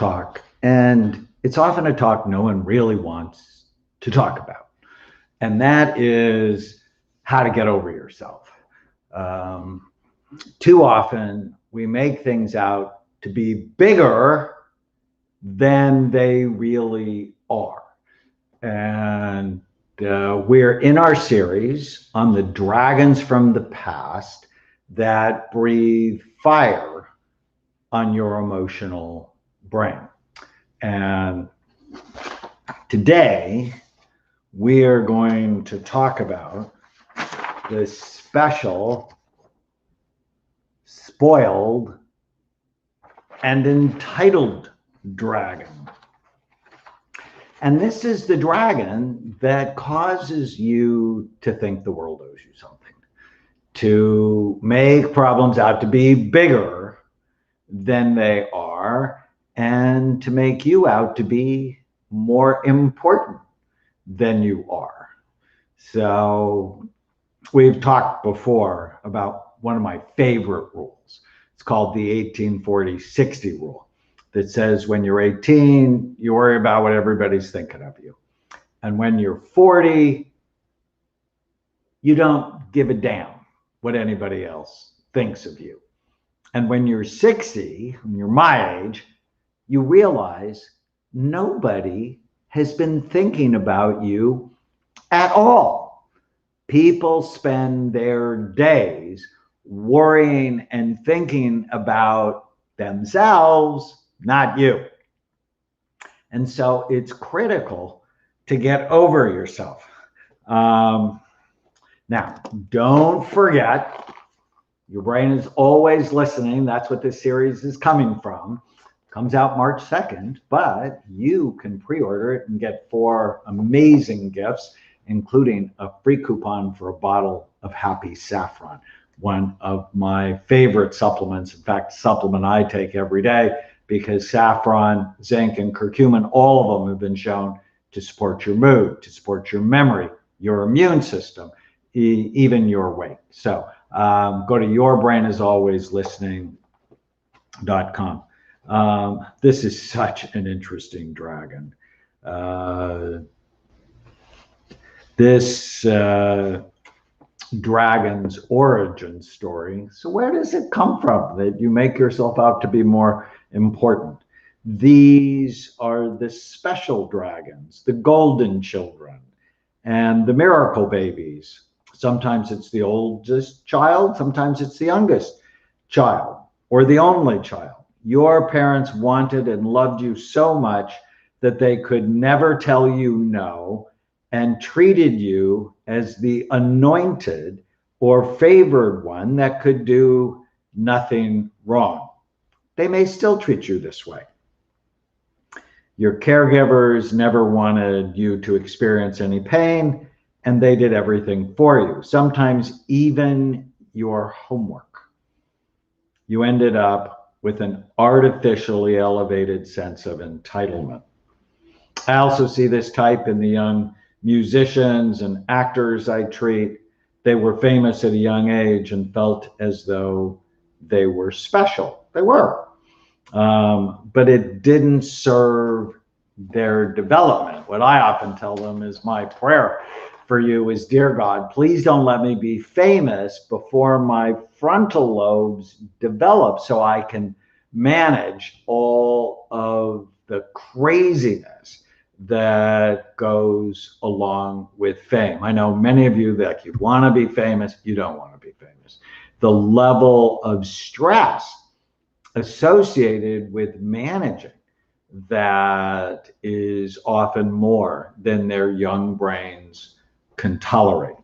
talk, and it's often a talk no one really wants to talk about, and that is how to get over yourself. Too often we make things out to be bigger than they really are. And we're in our series on the dragons from the past that breathe fire on your emotional brain. And today we are going to talk about the special, spoiled, and entitled dragon. And this is the dragon that causes you to think the world owes you something, to make problems out to be bigger than they are, and to make you out to be more important than you are. So we've talked before about one of my favorite rules. It's called the 18-40-60 rule, that says when you're 18, you worry about what everybody's thinking of you. And when you're 40, you don't give a damn what anybody else thinks of you. And when you're 60, when you're my age, you realize nobody has been thinking about you at all. People spend their days worrying and thinking about themselves, not you. And so it's critical to get over yourself. Now, don't forget, your brain is always listening. That's what this series is coming from. Comes out March 2nd, but you can pre-order it and get 4 amazing gifts, including a free coupon for a bottle of Happy Saffron, one of my favorite supplements. In fact, supplement I take every day, because saffron, zinc, and curcumin, all of them have been shown to support your mood, to support your memory, your immune system, even your weight. So go to yourbrainisalwayslistening.com. This is such an interesting dragon. This dragon's origin story. So where does it come from that you make yourself out to be more important? These are the special dragons, the golden children, and the miracle babies. Sometimes it's the oldest child, sometimes it's the youngest child, or the only child. Your parents wanted and loved you so much that they could never tell you no, and treated you as the anointed or favored one that could do nothing wrong. They may still treat you this way. Your caregivers never wanted you to experience any pain, and they did everything for you, sometimes even your homework. You ended up with an artificially elevated sense of entitlement. I also see this type in the young musicians and actors I treat. They were famous at a young age and felt as though they were special. They were. But it didn't serve their development. What I often tell them is, my prayer for you is, dear God, please don't let me be famous before my frontal lobes develop, so I can manage all of the craziness that goes along with fame. I know many of you that you want to be famous, you don't want to be famous. The level of stress associated with managing that is often more than their young brains can tolerate.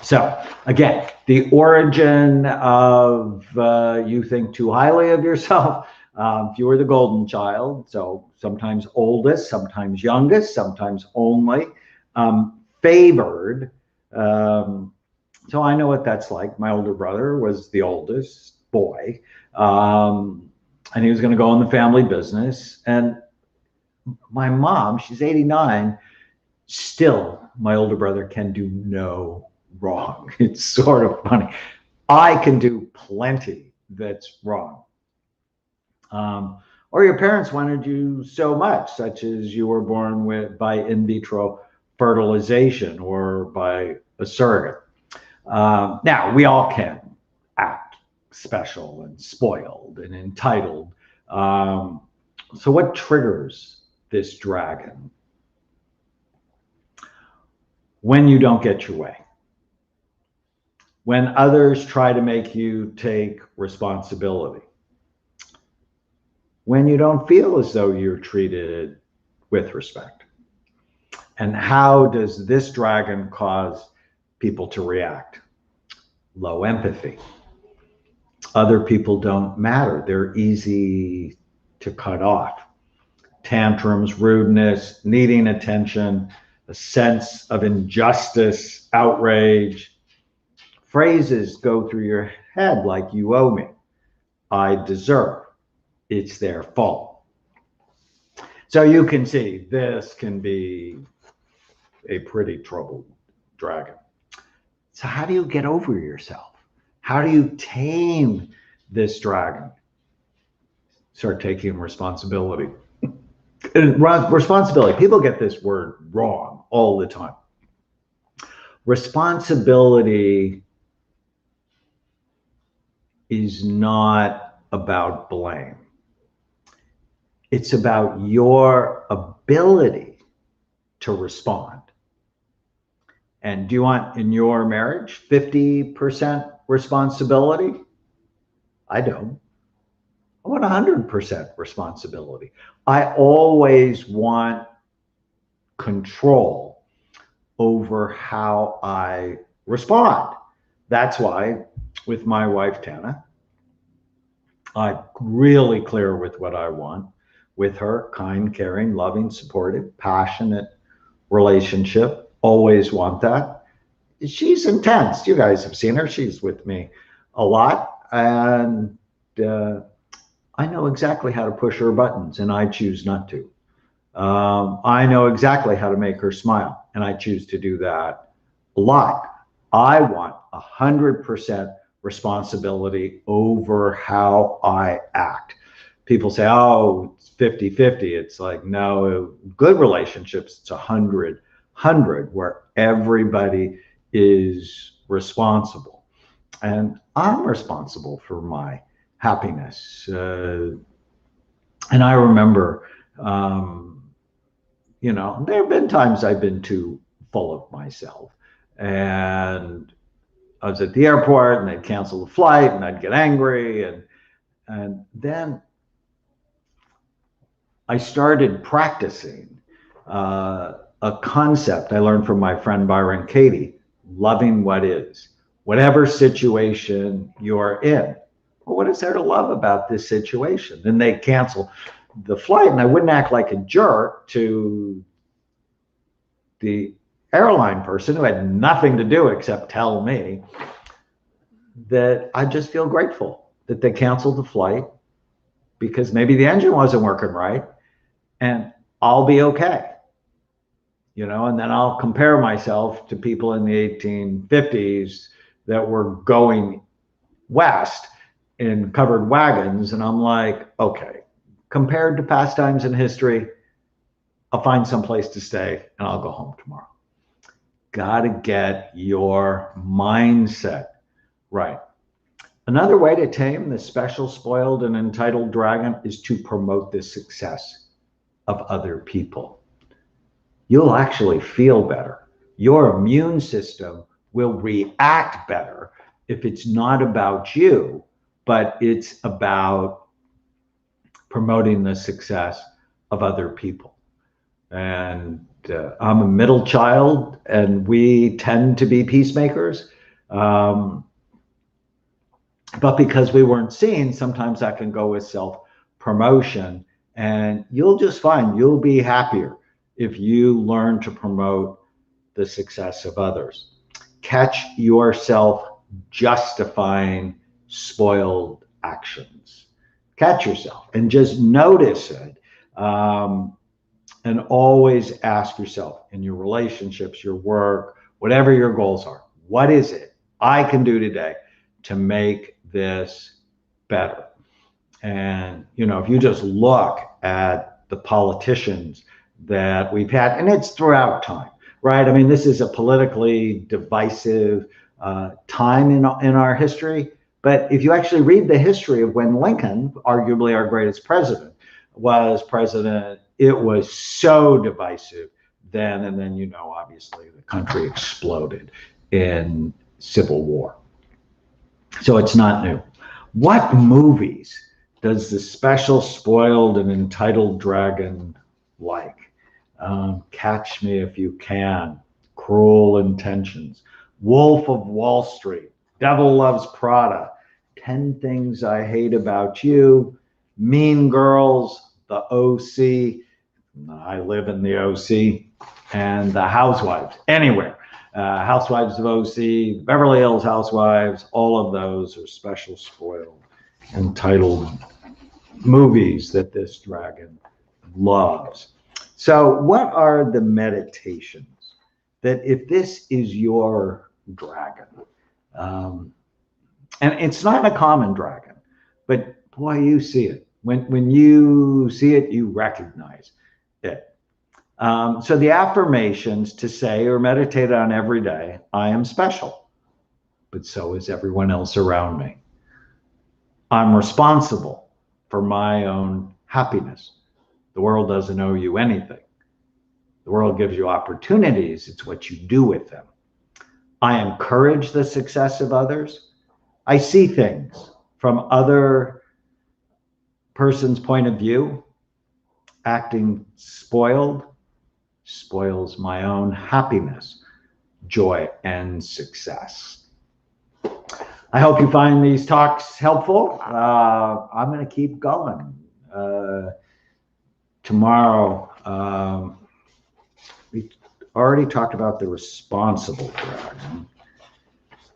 So again, the origin of you think too highly of yourself. If you were the golden child, so sometimes oldest, sometimes youngest, sometimes only, favored. So I know what that's like. My older brother was the oldest boy, and he was going to go in the family business. And my mom, she's 89, still, my older brother can do no wrong. It's sort of funny. I can do plenty that's wrong. Or your parents wanted you so much, such as you were born with by in vitro fertilization or by a surrogate. Now, we all can act special and spoiled and entitled. Um, so, what triggers this dragon? When you don't get your way, when others try to make you take responsibility, when you don't feel as though you're treated with respect. And how does this dragon cause people to react? Low empathy. Other people don't matter. They're easy to cut off. Tantrums, rudeness, needing attention, a sense of injustice, outrage. Phrases go through your head like, you owe me, I deserve, it's their fault. So you can see this can be a pretty troubled dragon. So how do you get over yourself? How do you tame this dragon? Start taking responsibility. Responsibility, people get this word wrong all the time. Responsibility is not about blame. It's about your ability to respond. And do you want in your marriage 50% responsibility? I don't. I want 100% responsibility. I always want control over how I respond. That's why with my wife, Tana, I'm really clear with what I want with her: kind, caring, loving, supportive, passionate relationship. Always want that. She's intense. You guys have seen her. She's with me a lot. And I know exactly how to push her buttons, and I choose not to. I know exactly how to make her smile, and I choose to do that a lot. I want 100% responsibility over how I act. People say, oh, it's 50-50. It's like, no, good relationships, it's 100, where everybody is responsible. And I'm responsible for my happiness. And I remember, there have been times I've been too full of myself. And I was at the airport and they'd cancel the flight and I'd get angry. And then I started practicing a concept I learned from my friend Byron Katie: loving what is. Whatever situation you're in, well, what is there to love about this situation? Then they cancel the flight, and I wouldn't act like a jerk to the airline person who had nothing to do except tell me that I just feel grateful that they canceled the flight because maybe the engine wasn't working right, and I'll be okay. And then I'll compare myself to people in the 1850s that were going west in covered wagons. And I'm like, okay, compared to past times in history, I'll find some place to stay and I'll go home tomorrow. Got to get your mindset right. Another way to tame the special, spoiled, and entitled dragon is to promote the success of other people. You'll actually feel better. Your immune system will react better if it's not about you, but it's about promoting the success of other people. And I'm a middle child, and we tend to be peacemakers. But because we weren't seen, sometimes that can go with self-promotion. And you'll just find you'll be happier if you learn to promote the success of others. Catch yourself justifying spoiled actions. Catch yourself and just notice it. And always ask yourself in your relationships, your work, whatever your goals are, what is it I can do today to make this better? And, if you just look at the politicians that we've had, and it's throughout time, right? I mean, this is a politically divisive time in our history. But if you actually read the history of when Lincoln, arguably our greatest president, was president, it was so divisive then. And then, obviously the country exploded in civil war. So it's not new. What movies does the special, spoiled, and entitled dragon like? Catch Me If You Can, Cruel Intentions, Wolf of Wall Street, Devil Loves Prada, 10 Things I Hate About You, Mean Girls, The OC, I Live in the OC, and The Housewives. Anywhere. Housewives of OC, Beverly Hills Housewives, all of those are special, spoiled, entitled movies that this dragon loves. So what are the meditations that, if this is your dragon, and it's not a common dragon, but boy, you see it. When you see it, you recognize it. So the affirmations to say or meditate on every day: I am special, but so is everyone else around me. I'm responsible for my own happiness. The world doesn't owe you anything. The world gives you opportunities. It's what you do with them. I encourage the success of others. I see things from other person's point of view. Acting spoiled spoils my own happiness, joy, and success. I hope you find these talks helpful. I'm going to keep going. Tomorrow, we already talked about the responsible dragon.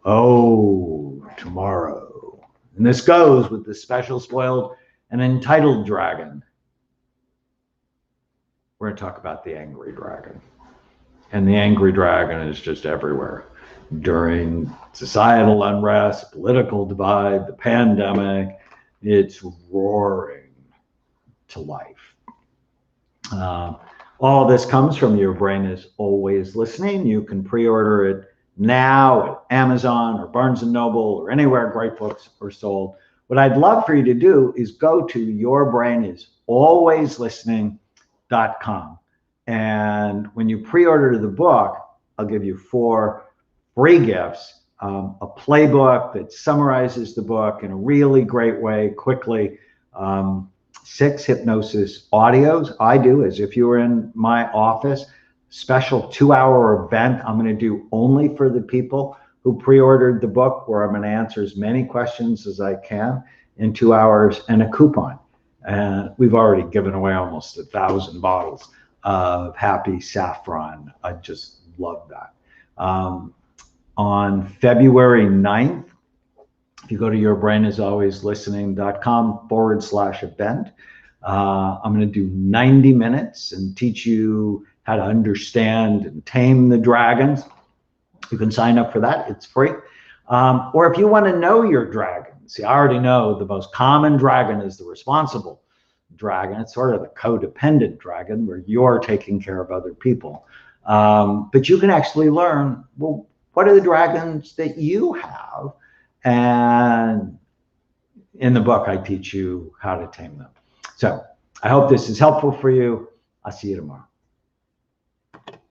Oh, tomorrow. And this goes with the special, spoiled, and entitled dragon. We're going to talk about the angry dragon. And the angry dragon is just everywhere. During societal unrest, political divide, the pandemic, it's roaring to life. All this comes from Your Brain Is Always Listening. You can pre-order it now at Amazon or Barnes & Noble or anywhere great books are sold. What I'd love for you to do is go to yourbrainisAlwaysListening.com. And when you pre-order the book, I'll give you 4 free gifts, a playbook that summarizes the book in a really great way, quickly, 6 hypnosis audios. I do, as if you were in my office, special 2-hour event I'm going to do only for the people who pre-ordered the book, where I'm going to answer as many questions as I can in 2 hours, and a coupon. And we've already given away almost 1,000 bottles of Happy Saffron. I just love that. On February 9th, if you go to yourbrainisAlwaysListening.com/event, I'm going to do 90 minutes and teach you how to understand and tame the dragons. You can sign up for that. It's free. Or if you want to know your dragon, see, I already know the most common dragon is the responsible dragon. It's sort of the codependent dragon, where you're taking care of other people. But you can actually learn, well, what are the dragons that you have? And in the book, I teach you how to tame them. So I hope this is helpful for you. I'll see you tomorrow.